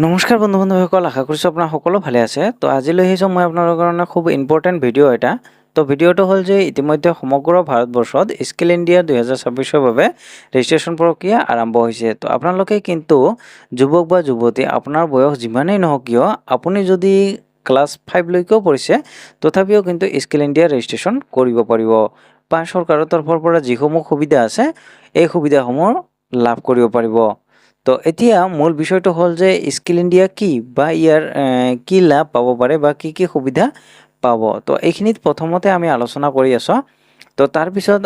নমস্কাৰ বন্ধু বান্ধৱীসকল, আশা কৰিছোঁ আপোনাৰ সকলো ভালে আছে। তো আজিলৈ আহিছোঁ মই আপোনালোকৰ কাৰণে খুব ইম্পৰ্টেণ্ট ভিডিঅ' এটা। তো ভিডিঅ'টো হ'ল যে ইতিমধ্যে সমগ্ৰ ভাৰতবৰ্ষত স্কিল ইণ্ডিয়া 2026ৰ বাবে ৰেজিষ্ট্ৰেশ্যন প্ৰক্ৰিয়া আৰম্ভ হৈছে। তো আপোনালোকে কিন্তু যুৱক বা যুৱতী, আপোনাৰ বয়স যিমানেই নহওক কিয়, আপুনি যদি ক্লাছ 5লৈকেও পঢ়িছে তথাপিও কিন্তু স্কিল ইণ্ডিয়া ৰেজিষ্ট্ৰেশ্যন কৰিব পাৰিব বা চৰকাৰৰ তৰফৰ পৰা যিসমূহ সুবিধা আছে এই সুবিধাসমূহ লাভ কৰিব পাৰিব। তো এতিয়া মূল বিষয়টো হ'ল যে স্কিল ইণ্ডিয়া কি বা ইয়াৰ কি লাভ পাব পাৰে বা কি কি সুবিধা পাব। তো এইখিনিত প্ৰথমতে আমি আলোচনা কৰি আছোঁ। তো তাৰপিছত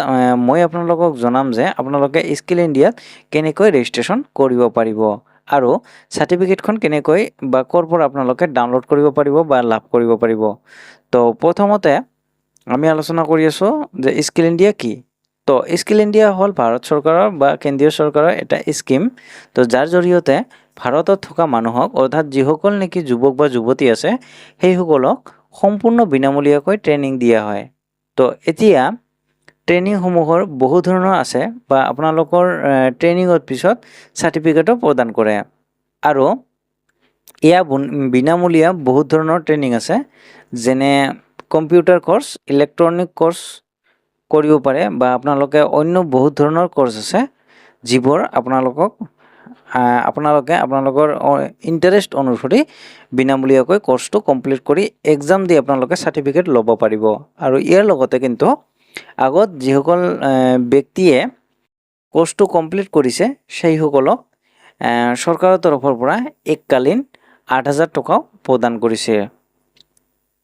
মই আপোনালোকক জনাম যে আপোনালোকে স্কিল ইণ্ডিয়াত কেনেকৈ ৰেজিষ্ট্ৰেশ্যন কৰিব পাৰিব আৰু চাৰ্টিফিকেটখন কেনেকৈ বা ক'ৰ পৰা আপোনালোকে ডাউনলোড কৰিব পাৰিব বা লাভ কৰিব পাৰিব। তো প্ৰথমতে আমি আলোচনা কৰি আছোঁ যে স্কিল ইণ্ডিয়া কি। তো স্কিল ইণ্ডিয়া হ'ল ভাৰত চৰকাৰৰ বা কেন্দ্ৰীয় চৰকাৰৰ এটা স্কিম। তো যাৰ জৰিয়তে ভাৰতত থকা মানুহক, অৰ্থাৎ যিসকল নেকি যুৱক বা যুৱতী আছে সেইসকলক সম্পূৰ্ণ বিনামূলীয়াকৈ ট্ৰেইনিং দিয়া হয়। তো এতিয়া ট্ৰেইনিংসমূহৰ বহু ধৰণৰ আছে বা আপোনালোকৰ ট্ৰেইনিঙৰ পিছত চাৰ্টিফিকেটো প্ৰদান কৰে আৰু এয়া বিনামূলীয়া বহুত ধৰণৰ ট্ৰেইনিং আছে, যেনে কম্পিউটাৰ কৰ্চ, ইলেক্ট্ৰনিক কৰ্চ কৰিব পাৰে বা আপোনালোকে অন্য বহুত ধৰণৰ কৰ্চ আছে যিবোৰ আপোনালোকে আপোনালোকৰ ইণ্টাৰেষ্ট অনুসৰি বিনামূলীয়াকৈ কৰ্চটো কমপ্লিট কৰি এক্সাম দি আপোনালোকে চাৰ্টিফিকেট ল'ব পাৰিব। আৰু ইয়াৰ লগতে কিন্তু আগত যিসকল ব্যক্তিয়ে কৰ্চটো কমপ্লিট কৰিছে সেইসকলক চৰকাৰৰ তৰফৰ পৰা এককালীন 8,000 টকাও প্ৰদান কৰিছে।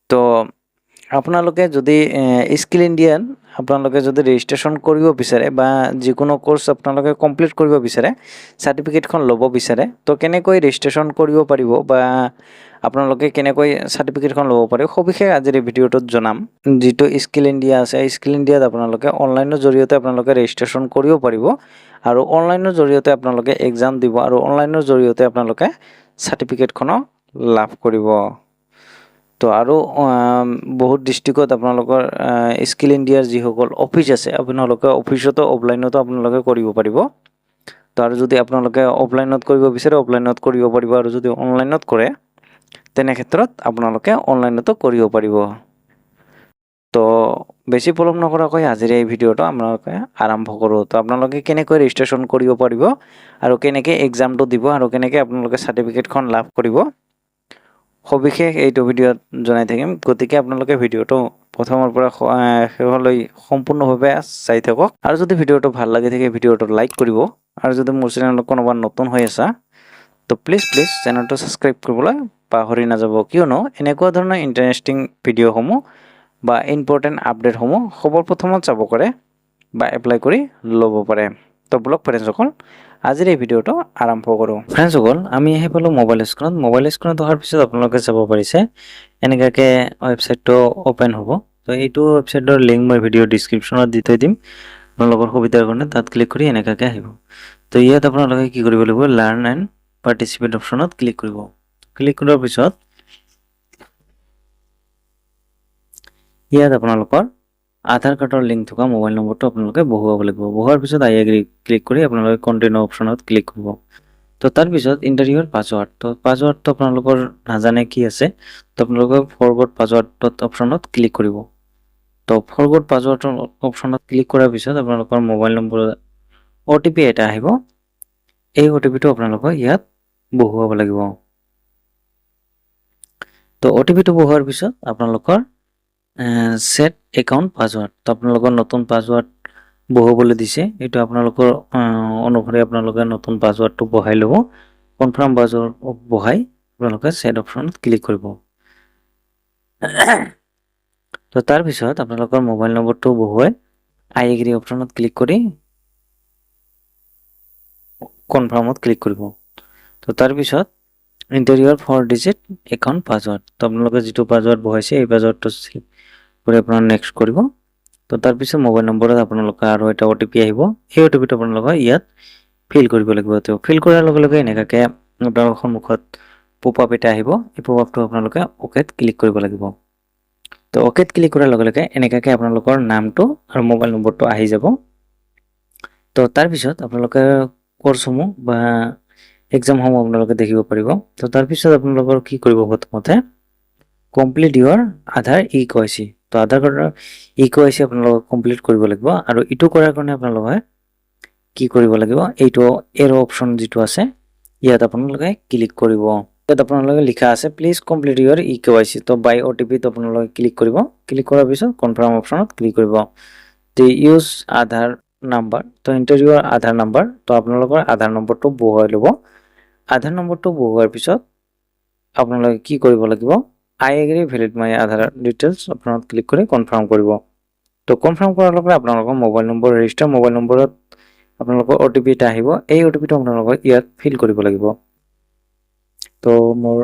তো আপোনালোকে যদি স্কিল ইণ্ডিয়াত আপোনালোকে যদি ৰেজিষ্ট্ৰেশ্যন কৰিব বিচাৰে বা যিকোনো কৰ্চ আপোনালোকে কমপ্লিট কৰিব বিচাৰে, চাৰ্টিফিকেটখন ল'ব বিচাৰে, তো কেনেকৈ ৰেজিষ্ট্ৰেশ্যন কৰিব পাৰিব বা আপোনালোকে কেনেকৈ চাৰ্টিফিকেটখন ল'ব পাৰিব সবিশেষ আজিৰ এই ভিডিঅ'টোত জনাম। যিটো স্কিল ইণ্ডিয়া আছে, স্কিল ইণ্ডিয়াত আপোনালোকে অনলাইনৰ জৰিয়তে আপোনালোকে ৰেজিষ্ট্ৰেশ্যন কৰিব পাৰিব আৰু অনলাইনৰ জৰিয়তে আপোনালোকে এক্সাম দিব আৰু অনলাইনৰ জৰিয়তে আপোনালোকে চাৰ্টিফিকেটখনো লাভ কৰিব। তো আৰু বহুত ডিষ্ট্ৰিক্টত আপোনালোকৰ স্কিল ইণ্ডিয়াৰ যিসকল অফিচ আছে আপোনালোকে অফিচতো অফলাইনতো আপোনালোকে কৰিব পাৰিব। তো আৰু যদি আপোনালোকে অফলাইনত কৰিব বিচাৰে অফলাইনত কৰিব পাৰিব আৰু যদি অনলাইনত কৰে তেনে ক্ষেত্ৰত আপোনালোকে অনলাইনতো কৰিব পাৰিব। তো বেছি পলম নকৰাকৈ আজিৰ এই ভিডিঅ'টো আপোনালোকে আৰম্ভ কৰোঁ। তো আপোনালোকে কেনেকৈ ৰেজিষ্ট্ৰেশ্যন কৰিব পাৰিব আৰু কেনেকৈ এক্সামটো দিব আৰু কেনেকৈ আপোনালোকে চাৰ্টিফিকেটখন লাভ কৰিব সবিশেষ এইটো ভিডিঅ'ত জনাই থাকিম। গতিকে আপোনালোকে ভিডিঅ'টো প্ৰথমৰ পৰা শেষলৈ সম্পূৰ্ণভাৱে চাই থাকক। আৰু যদি ভিডিঅ'টো ভাল লাগি থাকে ভিডিঅ'টো লাইক কৰিব আৰু যদি মোৰ চেনেলত কোনোবা নতুন হৈ আছা তো প্লিজ চেনেলটো ছাবস্ক্ৰাইব কৰিবলৈ পাহৰি নাযাব, কিয়নো এনেকুৱা ধৰণৰ ইণ্টাৰেষ্টিং ভিডিঅ'সমূহ বা ইম্পৰ্টেণ্ট আপডেটসমূহ সৰ্বপ্ৰথমত চাব পাৰে বা এপ্লাই কৰি ল'ব পাৰে। তো ব্লগ ফ্ৰেণ্ডসকল আজিৰ এই ভিডিঅ'টো আৰম্ভ কৰোঁ। ফ্ৰেণ্ডসকল আমি আহি পালোঁ মোবাইল স্ক্ৰীণত অহাৰ পিছত আপোনালোকে চাব পাৰিছে এনেকুৱাকৈ ৱেবছাইটটো অ'পেন হ'ব। তো এইটো ৱেবছাইটৰ লিংক মই ভিডিঅ' ডিছক্ৰিপশ্যনত দি থৈ দিম আপোনালোকৰ সুবিধাৰ কাৰণে। তাত ক্লিক কৰি এনেকুৱাকৈ আহিব। তো ইয়াত আপোনালোকে কি কৰিব লাগিব, লাৰ্ণ এণ্ড পাৰ্টিচিপেট অপশ্যনত ক্লিক কৰিব। ক্লিক কৰাৰ পিছত ইয়াত আপোনালোকৰ আধাৰ কাৰ্ডৰ লিংক থকা মোবাইল নম্বৰটো আপোনালোকে বহুৱাব লাগিব। বহুৱাৰ পিছত আই এগ্ৰি ক্লিক কৰি আপোনালোকে কণ্টিনিউ অপশ্যনত ক্লিক কৰিব। তো তাৰপিছত ইণ্টাৰ ইউৰ পাছৱাৰ্ড। তো পাছৱাৰ্ডটো আপোনালোকৰ নাজানে কি আছে, তো আপোনালোকে ফৰৱাৰ্ড পাছৱাৰ্ড অপশ্যনত ক্লিক কৰিব। তো ফৰৱাৰ্ড পাছৱাৰ্ডৰ অপশ্যনত ক্লিক কৰাৰ পিছত আপোনালোকৰ মোবাইল নম্বৰত OTP এটা আহিব। এই OTPটো আপোনালোকে ইয়াত বহুৱাব লাগিব। তো OTPটো বহুৱাৰ পিছত আপোনালোকৰ সেট একাউণ্ট পাছৱাৰ্ড। তো আপোনালোকৰ নতুন পাছৱাৰ্ড বহুৱাবলৈ দিছে, এইটো আপোনালোকৰ অনুসৰি আপোনালোকে নতুন পাছৱাৰ্ডটো বহাই ল'ব। কনফাৰ্ম পাছৱাৰ্ড বহাই আপোনালোকে সেট অপশ্যনত ক্লিক কৰিব। তো তাৰপিছত আপোনালোকৰ মোবাইল নম্বৰটো বহুৱাই আই এগ্ৰি অপশ্যনত ক্লিক কৰি কনফাৰ্মত ক্লিক কৰিব। তো তাৰপিছত ইণ্টাৰ ইউৰ 4 ডিজিট একাউণ্ট পাছৱাৰ্ড। তো আপোনালোকে যিটো পাছৱাৰ্ড বহাইছে এই পাছৱাৰ্ডটো কৰি আপোনাৰ নেক্সট কৰিব। তো তাৰপিছত মোবাইল নম্বৰত আপোনালোকে আৰু এটা OTP আহিব। এই OTPটো আপোনালোকে ইয়াত ফিল কৰিব লাগিব। তো ফিল কৰাৰ লগে লগে এনেকুৱাকৈ আপোনালোকৰ সন্মুখত পপআপ এটা আহিব। এই পপআপটো আপোনালোকে অ'কেত ক্লিক কৰিব লাগিব। তো অ'কেত ক্লিক কৰাৰ লগে লগে এনেকুৱাকৈ আপোনালোকৰ নামটো আৰু মোবাইল নম্বৰটো আহি যাব। তো তাৰপিছত আপোনালোকে কৰ্চসমূহ বা এক্সামসমূহ আপোনালোকে দেখিব পাৰিব। তো তাৰপিছত আপোনালোকৰ কি কৰিব, প্ৰথমতে কমপ্লিট ইউৰ আধাৰ ই-KYC। তো আধাৰ কাৰ্ডৰ ই-KYC আপোনালোকে কমপ্লিট কৰিব লাগিব। আৰু ইটো কৰাৰ কাৰণে আপোনালোকে কি কৰিব লাগিব, এইটো এৰো অপশ্যন যিটো আছে ইয়াত আপোনালোকে ক্লিক কৰিব। ইয়াত আপোনালোকে লিখা আছে প্লিজ কমপ্লিট ইউৰ ই-KYC। তো বাই OTP ত আপোনালোকে ক্লিক কৰিব। ক্লিক কৰাৰ পিছত কনফাৰ্ম অপশ্যনত ক্লিক কৰিব। তো ইউজ আধাৰ নাম্বাৰ, তো এণ্টাৰ ইউৰ আধাৰ নাম্বাৰ। তো আপোনালোকৰ আধাৰ নম্বৰটো বহুৱাই ল'ব। আধাৰ নম্বৰটো বহুৱাৰ পিছত আপোনালোকে কি কৰিব লাগিব, আই এগ্ৰি ভেলিড মাই আধাৰ ডিটেইলছ অপশ্যনত ক্লিক কৰি কনফাৰ্ম কৰিব। তো কনফাৰ্ম কৰাৰ লগে লগে আপোনালোকৰ মোবাইল নম্বৰ, ৰেজিষ্টাৰ মোবাইল নম্বৰত আপোনালোকৰ OTP এটা আহিব। এই OTP টো আপোনালোকে ইয়াত ফিল কৰিব লাগিব। তো মোৰ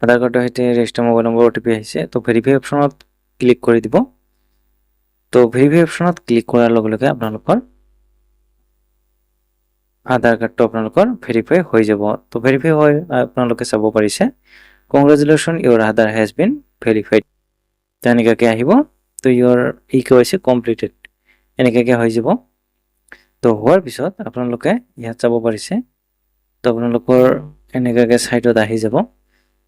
আধাৰ কাৰ্ডৰ সৈতে ৰেজিষ্টাৰ মোবাইল নম্বৰ OTP আহিছে। তো ভেৰিফাই অপশ্যনত ক্লিক কৰি দিব। তো ভেৰিফাই অপশ্যনত ক্লিক কৰাৰ লগে লগে আপোনালোকৰ আধাৰ কাৰ্ডটো আপোনালোকৰ ভেৰিফাই হৈ যাব। তো ভেৰিফাই হৈ আপোনালোকে চাব পাৰিছে congratulation Euro Aadhaar has been verified. তেনেকুৱাকৈ আহিব। তো ইউৰ ই-KYC কমপ্লিটেড এনেকুৱাকৈ হৈ যাব। তো হোৱাৰ পিছত আপোনালোকে ইয়াত চাব পাৰিছে। তো আপোনালোকৰ এনেকুৱাকৈ ছাইটত আহি যাব।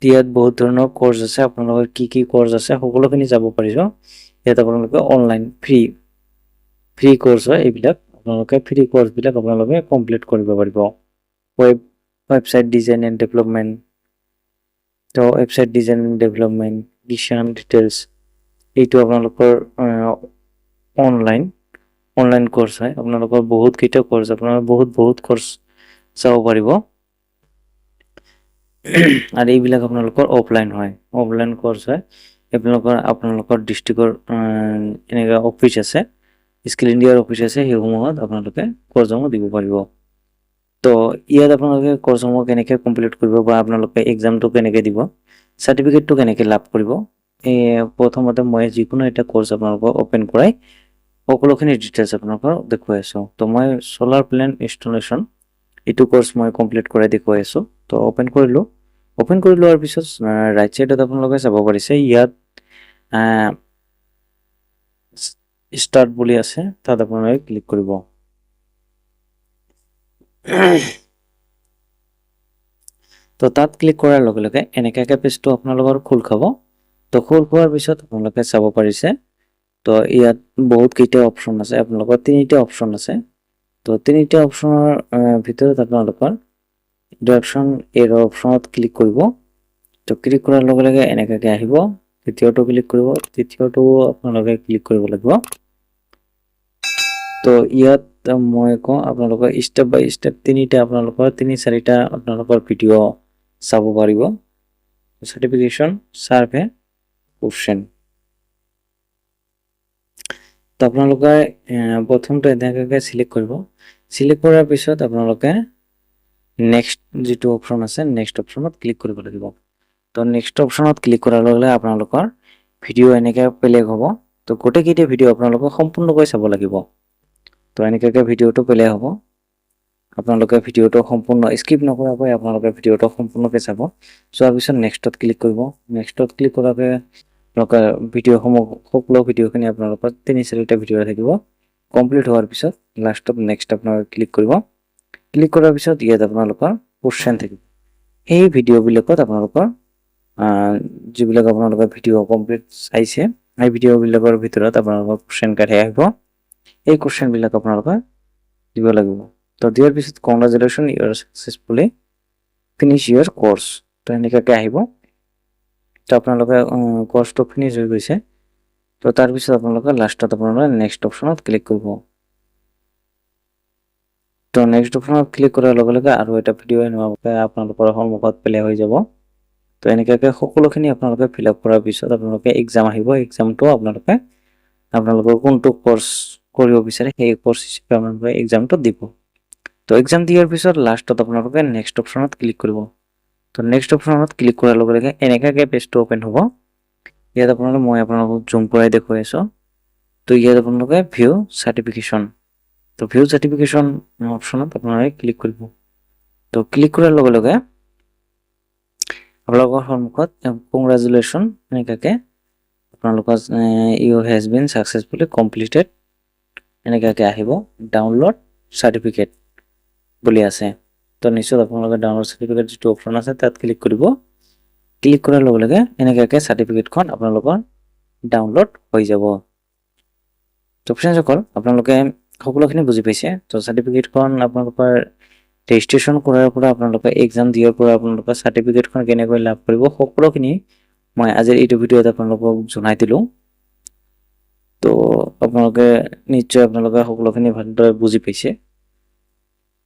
ইয়াত বহুত ধৰণৰ কোৰ্চ আছে, আপোনালোকৰ কি কি কোৰ্চ আছে সকলোখিনি যাব পাৰিব। ইয়াত আপোনালোকে অনলাইন ফ্ৰী কোৰ্চ হয়, এইবিলাক আপোনালোকে ফ্ৰী কোৰ্চবিলাক আপোনালোকে কমপ্লিট কৰিব পাৰিব। ৱেবছাইট ডিজাইন এণ্ড ডেভেলপমেণ্ট, তো website design and development, Kisan details, এইটো আপোনালোকৰ অনলাইন কোৰ্চ হয়। আপোনালোকৰ বহুতকেইটা কোৰ্চ, আপোনালোকে বহুত কোৰ্চ চাব পাৰিব। আৰু এইবিলাক আপোনালোকৰ অফলাইন হয়, অফলাইন কোৰ্চ হয়। আপোনালোকৰ ডিষ্ট্ৰিক্টৰ এনেকুৱা অফিচ আছে, স্কিল ইণ্ডিয়াৰ অফিচ আছে, সেইসমূহত আপোনালোকে কোৰ্চসমূহ দিব পাৰিব। তো ইয়াত আপোনালোকে কোৰ্চসমূহ কেনেকৈ কমপ্লিট কৰিব বা আপোনালোকে এক্সামটো কেনেকৈ দিব, চাৰ্টিফিকেটটো কেনেকৈ লাভ কৰিব, প্ৰথমতে মই যিকোনো এটা কোৰ্চ আপোনালোকক অ'পেন কৰাই সকলোখিনি ডিটেইলছ আপোনালোকক দেখুৱাই আছোঁ। তো মই চ'লাৰ প্লেন ইনষ্টলেশ্যন এইটো কোৰ্চ মই কমপ্লিট কৰাই দেখুৱাই আছোঁ। তো অ'পেন কৰিলোঁ। অ'পেন কৰি লোৱাৰ পিছত ৰাইট ছাইডত আপোনালোকে চাব পাৰিছে ইয়াত ষ্টাৰ্ট বুলি আছে, তাত আপোনালোকে ক্লিক কৰিব। তো তাত ক্লিক কৰাৰ লগে লগে এনেকুৱাকৈ পেজটো আপোনালোকৰ খোল খাব। তো খোল খোৱাৰ পিছত আপোনালোকে চাব পাৰিছে, তো ইয়াত বহুতকেইটা অপশ্যন আছে, আপোনালোকৰ তিনিটা অপশ্যন আছে। তো তিনিটা অপশ্যনৰ ভিতৰত আপোনালোকৰ ইণ্ট্ৰডাকশ্যন এৰো অপশ্যনত ক্লিক কৰিব। তো ক্লিক কৰাৰ লগে লগে এনেকুৱাকৈ আহিব। দ্বিতীয়টো ক্লিক কৰিব, তৃতীয়টো আপোনালোকে ক্লিক কৰিব লাগিব। তো ইয়াত মই কওঁ আপোনালোকৰ ষ্টেপ বাই ষ্টেপ তিনিটা আপোনালোকৰ চাৰিটা আপোনালোকৰ ভিডিঅ' চাব পাৰিব। Certification, survey, question. তো আপোনালোকে প্ৰথমটো এনেকুৱাকৈ চিলেক্ট কৰিব। চিলেক্ট কৰাৰ পিছত আপোনালোকে নেক্সট যিটো অপশ্যন আছে, নেক্সট অপশ্যনত ক্লিক কৰিব লাগিব। তো নেক্সট অপশ্যনত ক্লিক কৰাৰ লগে লগে আপোনালোকৰ ভিডিঅ' এনেকৈ বেলেগ হ'ব। তো গোটেইকেইটা ভিডিঅ' আপোনালোকে সম্পূৰ্ণকৈ চাব লাগিব। তো এনেকুৱাকৈ ভিডিঅ'টো বেলেগ হ'ব। আপোনালোকে ভিডিঅ'টো সম্পূৰ্ণ স্কিপ নকৰাকৈ আপোনালোকে ভিডিঅ'টো সম্পূৰ্ণকৈ চাব। চোৱাৰ পিছত নেক্সটত ক্লিক কৰিব। নেক্সটত ক্লিক কৰাকৈ আপোনালোকে ভিডিঅ'সমূহ সকলো ভিডিঅ'খিনি আপোনালোকৰ 3-4টা ভিডিঅ' থাকিব। কমপ্লিট হোৱাৰ পিছত লাষ্টত নেক্সট আপোনালোকে ক্লিক কৰিব। ক্লিক কৰাৰ পিছত ইয়াত আপোনালোকৰ কুৱেশ্যন থাকিব। এই ভিডিঅ'বিলাকত আপোনালোকৰ যিবিলাক আপোনালোকে ভিডিঅ' কমপ্লিট চাইছে, এই ভিডিঅ'বিলাকৰ ভিতৰত আপোনালোকৰ কুৱেশ্যন কাঢ়ি আহিব। এই কুৱেশ্যনবিলাক আপোনালোকে দিব লাগিব। তো দিয়াৰ পিছত congratulation you are successfully finish your course. তো এনেকুৱাকৈ আহিব। তো আপোনালোকে কোৰ্চটো ফিনিছ হৈ গৈছে। তো তাৰপিছত আপোনালোকে লাষ্টত আপোনালোকে নেক্সট অপশ্যনত ক্লিক কৰিব। তো নেক্সট অপশ্যনত ক্লিক কৰাৰ লগে লগে আৰু এটা ভিডিঅ' এনেকুৱাকৈ আপোনালোকৰ সন্মুখত প্লে হৈ যাব। তো এনেকুৱাকৈ সকলোখিনি আপোনালোকে ফিল আপ কৰাৰ পিছত আপোনালোকে এক্সাম আহিব। এক্সামটো আপোনালোকৰ কোনটো কোৰ্চ কৰিব বিচাৰে সেই কোৰ্চ হিচাপে আপোনালোকে এক্সামটো দিব। তো এক্সাম দিয়াৰ পিছত লাষ্টত আপোনালোকে নেক্সট অপশ্যনত ক্লিক কৰিব। তো নেক্সট অপশ্যনত ক্লিক কৰাৰ লগে লগে এনেকুৱাকৈ পেজটো অ'পেন হ'ব। ইয়াত মই আপোনালোকক জুম কৰাই দেখুৱাই আছোঁ। তো ইয়াত আপোনালোকে ভিউ চাৰ্টিফিকেশ্যন, তো ভিউ চাৰ্টিফিকেশ্যন অপশ্যনত আপোনালোকে ক্লিক কৰিব। তো ক্লিক কৰাৰ লগে লগে আপোনালোকৰ সন্মুখত কংগ্ৰেচুলেশ্যন এনেকুৱাকৈ আপোনালোকৰ you has been successfully completed এনেকুৱাকৈ আহিব। ডাউনলোড চাৰ্টিফিকেট বুলি আছে। তো নিশ্চয় আপোনালোকে ডাউনলোড চাৰ্টিফিকেট যিটো অপশ্যন আছে তাত ক্লিক কৰিব। ক্লিক কৰাৰ লগে লগে এনেকুৱাকৈ চাৰ্টিফিকেটখন আপোনালোকৰ ডাউনলোড হৈ যাব। তো ফ্ৰেণ্ডসকল আপোনালোকে সকলোখিনি বুজি পাইছে। তো চাৰ্টিফিকেটখন আপোনালোকৰ ৰেজিষ্ট্ৰেশ্যন কৰাৰ পৰা আপোনালোকে এক্সাম দিয়াৰ পৰা আপোনালোকে চাৰ্টিফিকেটখন কেনেকৈ লাভ কৰিব সকলোখিনি মই আজিৰ এইটো ভিডিঅ'ত আপোনালোকক জনাই দিলোঁ। তো আপোনালোকে নিশ্চয় আপোনালোকে সকলোখিনি ভালদৰে বুজি পাইছে।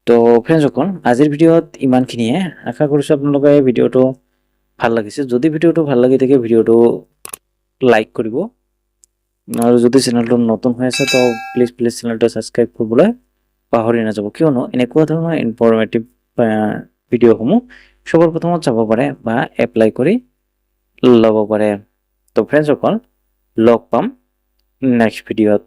তো ফ্ৰেণ্ডসকল আজিৰ ভিডিঅ'ত ইমানখিনিয়ে। আশা কৰিছোঁ আপোনালোকে ভিডিঅ'টো ভাল লাগিছে। যদি ভিডিঅ'টো ভাল লাগি থাকে ভিডিঅ'টো লাইক কৰিব, আৰু যদি চেনেলটো নতুন হৈ আছে তো প্লিজ চেনেলটো ছাবস্ক্ৰাইব কৰিবলৈ পাহৰি নাযাব, কিয়নো এনেকুৱা ধৰণৰ ইনফৰ্মেটিভ ভিডিঅ'সমূহ সবৰ প্ৰথমত চাব পাৰে বা এপ্লাই কৰি ল'ব পাৰে। তো ফ্ৰেণ্ডসকল লগ পাম নেক্সট ভিডিঅ'ত।